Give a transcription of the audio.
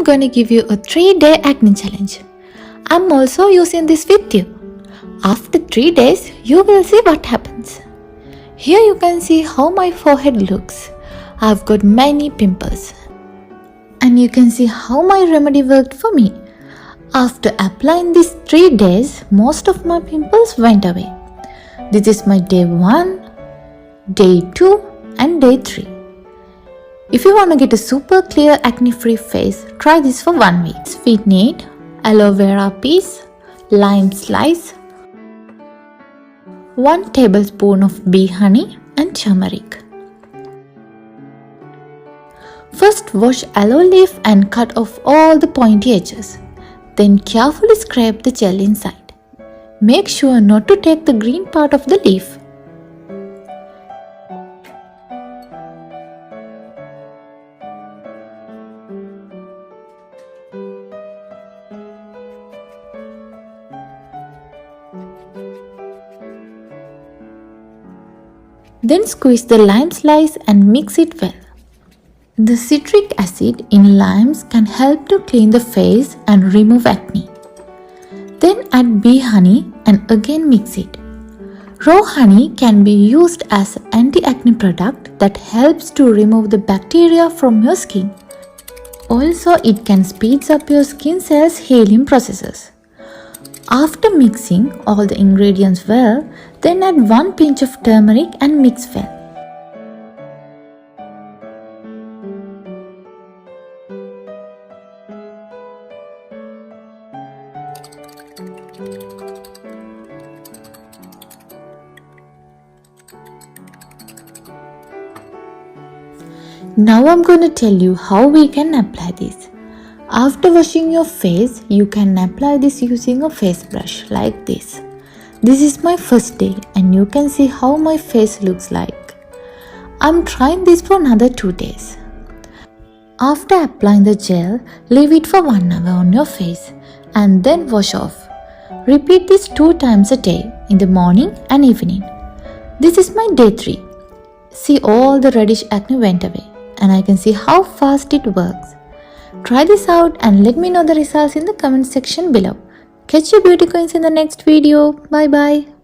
going to give you a 3-day acne challenge. I'm also using this with you. After 3 days, you will see what happens. Here you can see how my forehead looks. I've got many pimples. And you can see how my remedy worked for me. After applying these 3 days, most of my pimples went away. This is my day 1, day 2 and day 3. If you want to get a super clear acne-free face, try this for 1 week. We need aloe vera piece, lime slice, 1 tablespoon of bee honey and turmeric. First wash aloe leaf and cut off all the pointy edges. Then carefully scrape the gel inside. Make sure not to take the green part of the leaf. Then squeeze the lime slice and mix it well. The citric acid in limes can help to clean the face and remove acne. Then add bee honey and again mix it. Raw honey can be used as an anti-acne product that helps to remove the bacteria from your skin. Also, it can speed up your skin cells healing processes. After mixing all the ingredients well, then add 1 pinch of turmeric and mix well. Now I'm going to tell you how we can apply this. After washing your face, you can apply this using a face brush like this. This is my first day and you can see how my face looks like. I'm trying this for another 2 days. After applying the gel, leave it for 1 hour on your face and then wash off. Repeat this 2 times a day in the morning and evening. This is my day 3. See, all the reddish acne went away and I can see how fast it works. Try this out and let me know the results in the comment section below. Catch your beauty coins in the next video. Bye bye.